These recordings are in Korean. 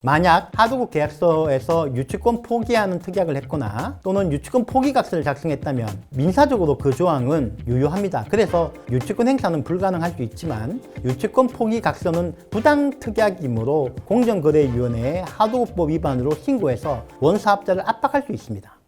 만약 하도급 계약서에서 유치권 포기하는 특약을 했거나 또는 유치권 포기각서를 작성했다면 민사적으로 그 조항은 유효합니다. 그래서 유치권 행사는 불가능할 수 있지만 유치권 포기각서는 부당특약이므로 공정거래위원회에 하도급법 위반으로 신고해서 원사업자를 압박할 수 있습니다.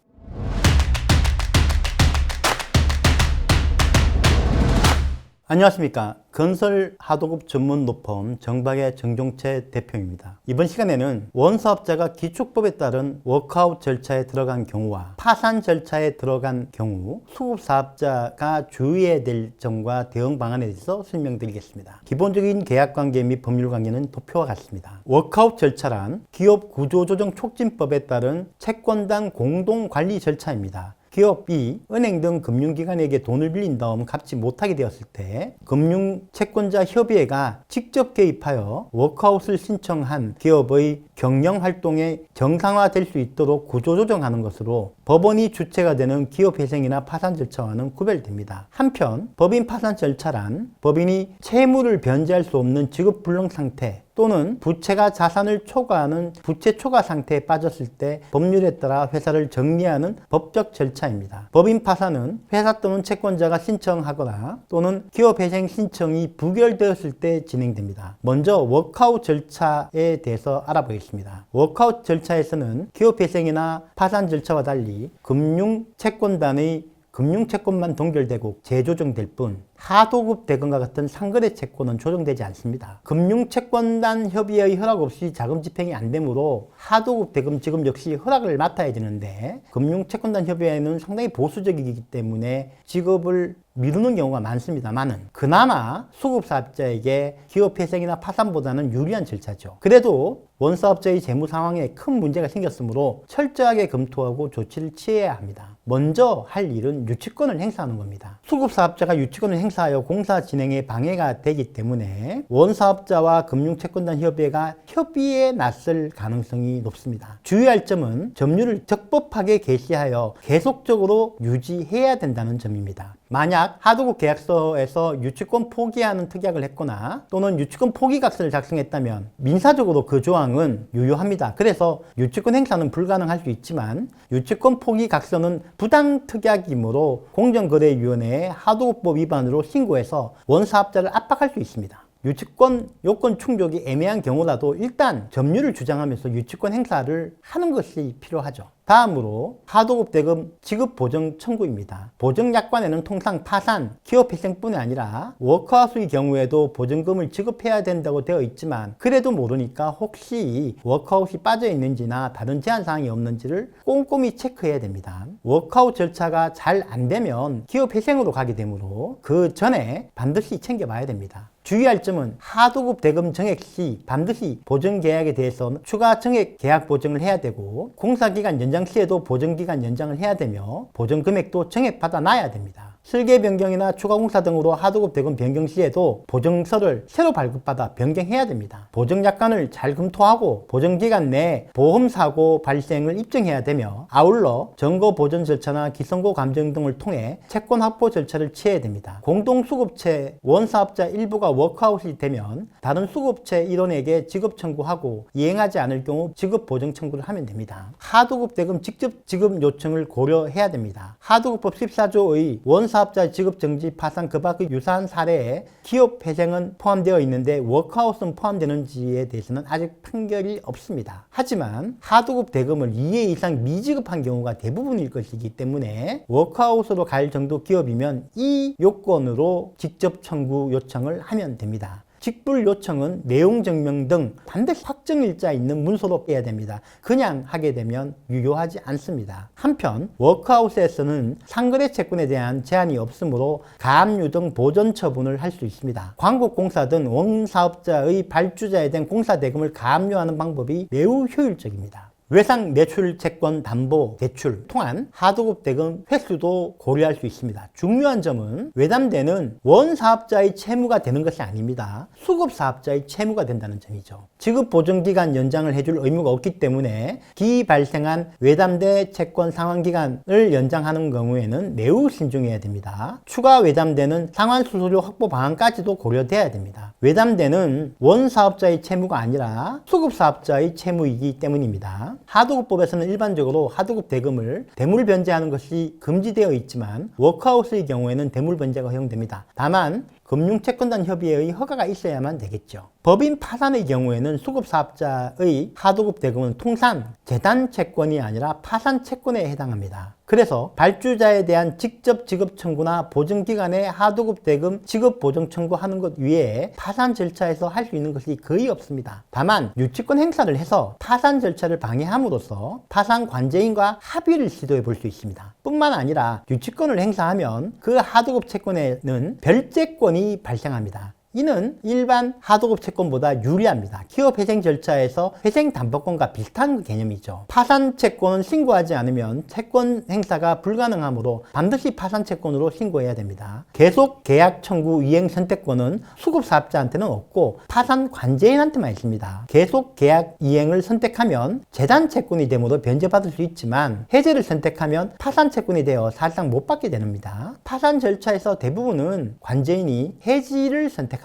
안녕하십니까. 건설 하도급 전문 노펌 정박의 정종채 대표입니다. 이번 시간에는 원사업자가 기축법에 따른 워크아웃 절차에 들어간 경우와 파산 절차에 들어간 경우 수급사업자가 주의해야 될 점과 대응 방안에 대해서 설명드리겠습니다. 기본적인 계약관계 및 법률관계는 도표와 같습니다. 워크아웃 절차란 기업 구조조정 촉진법에 따른 채권단 공동관리 절차입니다. 기업이 은행 등 금융기관에게 돈을 빌린 다음 갚지 못하게 되었을 때 금융채권자 협의회가 직접 개입하여 워크아웃을 신청한 기업의 경영활동에 정상화될 수 있도록 구조조정하는 것으로 법원이 주체가 되는 기업회생이나 파산 절차와는 구별됩니다. 한편 법인 파산 절차란 법인이 채무를 변제할 수 없는 지급불능 상태 또는 부채가 자산을 초과하는 부채 초과 상태에 빠졌을 때 법률에 따라 회사를 정리하는 법적 절차입니다. 법인 파산은 회사 또는 채권자가 신청하거나 또는 기업회생 신청이 부결되었을 때 진행됩니다. 먼저 워크아웃 절차에 대해서 알아보겠습니다. 워크아웃 절차에서는 기업회생이나 파산 절차와 달리 금융채권단의 금융채권만 동결되고 재조정될 뿐 하도급 대금과 같은 상거래 채권은 조정되지 않습니다. 금융채권단 협의회의 허락 없이 자금 집행이 안 되므로 하도급 대금 지급 역시 허락을 맡아야 되는데 금융채권단 협의회는 상당히 보수적이기 때문에 지급을 미루는 경우가 많습니다만은 그나마 수급사업자에게 기업회생이나 파산보다는 유리한 절차죠. 그래도 원사업자의 재무 상황에 큰 문제가 생겼으므로 철저하게 검토하고 조치를 취해야 합니다. 먼저 할 일은 유치권을 행사하는 겁니다. 수급사업자가 유치권을 행사하여 공사 진행에 방해가 되기 때문에 원사업자와 금융채권단 협의회가 협의에 나설 가능성이 높습니다. 주의할 점은 점유를 적법하게 개시하여 계속적으로 유지해야 된다는 점입니다. 만약 하도급 계약서에서 유치권 포기하는 특약을 했거나 또는 유치권 포기각서를 작성했다면 민사적으로 그 조항은 유효합니다. 그래서 유치권 행사는 불가능할 수 있지만 유치권 포기각서는 부당특약이므로 공정거래위원회에 하도급법 위반으로 신고해서 원사업자를 압박할 수 있습니다. 유치권 요건 충족이 애매한 경우라도 일단 점유를 주장하면서 유치권 행사를 하는 것이 필요하죠. 다음으로 하도급 대금 지급 보정 청구입니다. 보정약관에는 통상 파산, 기업회생뿐이 아니라 워크아웃의 경우에도 보증금을 지급해야 된다고 되어 있지만 그래도 모르니까 혹시 워크아웃이 빠져 있는지나 다른 제한사항이 없는지를 꼼꼼히 체크해야 됩니다. 워크아웃 절차가 잘 안 되면 기업회생으로 가게 되므로 그 전에 반드시 챙겨봐야 됩니다. 주의할 점은 하도급 대금 정액 시 반드시 보증계약에 대해서 추가 정액 계약 보증을 해야 되고 공사기간 연장 시에도 보증기간 연장을 해야 되며 보증금액도 정액받아 놔야 됩니다. 설계 변경이나 추가 공사 등으로 하도급 대금 변경 시에도 보증서를 새로 발급받아 변경해야 됩니다. 보증약관을 잘 검토하고 보증기간 내에 보험사고 발생을 입증해야 되며 아울러 점거보전 절차나 기성고 감정 등을 통해 채권 확보 절차를 취해야 됩니다. 공동수급체 원사업자 일부가 워크아웃이 되면 다른 수급체 일원에게 지급 청구하고 이행하지 않을 경우 지급 보증 청구를 하면 됩니다. 하도급 대금 직접 지급 요청을 고려해야 됩니다. 하도급법 14조의 원사업자 지급 정지 파산 그 밖의 유사한 사례에 기업 회생은 포함되어 있는데 워크아웃은 포함되는지에 대해서는 아직 판결이 없습니다. 하지만 하도급 대금을 2회 이상 미지급한 경우가 대부분일 것이기 때문에 워크아웃으로 갈 정도 기업이면 이 요건으로 직접 청구 요청을 하면 됩니다. 직불 요청은 내용 증명 등 반드시 확정일자 있는 문서로 해야 됩니다. 그냥 하게 되면 유효하지 않습니다. 한편 워크아웃에서는 상거래 채권에 대한 제한이 없으므로 가압류 등 보전 처분을 할 수 있습니다. 광국공사 등 원사업자의 발주자에 대한 공사 대금을 가압류하는 방법이 매우 효율적입니다. 외상 매출 채권 담보 대출 통한 하도급 대금 횟수도 고려할 수 있습니다. 중요한 점은 외담대는 원사업자의 채무가 되는 것이 아닙니다. 수급사업자의 채무가 된다는 점이죠. 지급 보증기간 연장을 해줄 의무가 없기 때문에 기발생한 외담대 채권 상환기간을 연장하는 경우에는 매우 신중해야 됩니다. 추가 외담대는 상환수수료 확보 방안까지도 고려돼야 됩니다. 외담대는 원사업자의 채무가 아니라 수급사업자의 채무이기 때문입니다. 하도급법에서는 일반적으로 하도급 대금을 대물 변제하는 것이 금지되어 있지만 워크아웃의 경우에는 대물 변제가 허용됩니다. 다만 금융채권단 협의회의 허가가 있어야만 되겠죠. 법인 파산의 경우에는 수급사업자의 하도급 대금은 통상 재단 채권이 아니라 파산 채권에 해당합니다. 그래서 발주자에 대한 직접 지급 청구나 보증기간에 하도급 대금 지급 보증 청구하는 것 외에 파산 절차에서 할 수 있는 것이 거의 없습니다. 다만 유치권 행사를 해서 파산 절차를 방해함으로써 파산 관제인과 합의를 시도해 볼 수 있습니다. 뿐만 아니라 유치권을 행사하면 그 하도급 채권에는 별채권이 발생합니다. 이는 일반 하도급 채권보다 유리합니다. 기업회생 절차에서 회생담보권과 비슷한 개념이죠. 파산채권은 신고하지 않으면 채권 행사가 불가능하므로 반드시 파산채권으로 신고해야 됩니다. 계속 계약 청구 이행 선택권은 수급사업자한테는 없고 파산 관제인한테만 있습니다. 계속 계약 이행을 선택하면 재단채권이 되므로 변제받을 수 있지만 해제를 선택하면 파산채권이 되어 사실상 못 받게 됩니다. 파산 절차에서 대부분은 관제인이 해지를 선택합니다.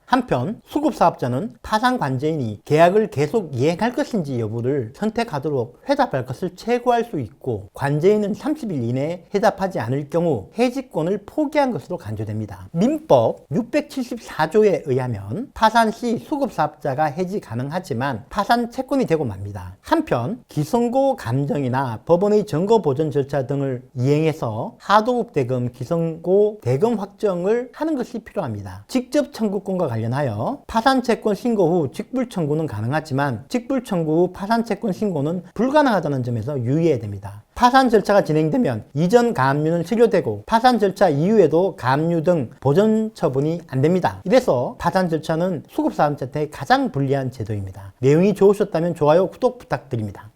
한편 수급사업자는 파산 관제인이 계약을 계속 이행할 것인지 여부를 선택하도록 회답할 것을 최고할 수 있고 관제인은 30일 이내에 회답하지 않을 경우 해지권을 포기한 것으로 간주됩니다. 민법 674조에 의하면 파산 시 수급사업자가 해지 가능하지만 파산 채권이 되고 맙니다. 한편 기성고 감정이나 법원의 증거 보전 절차 등을 이행해서 하도급 대금, 기성고 대금 확정을 하는 것이 필요합니다. 직접 청구권과 관련하여 파산채권 신고 후 직불청구는 가능하지만 직불청구 후 파산채권 신고는 불가능하다는 점에서 유의해야 됩니다. 파산 절차가 진행되면 이전 가압류는 실효되고 파산 절차 이후에도 가압류 등 보전 처분이 안 됩니다. 이래서 파산 절차는 수급사업자한테 가장 불리한 제도입니다. 내용이 좋으셨다면 좋아요, 구독 부탁드립니다.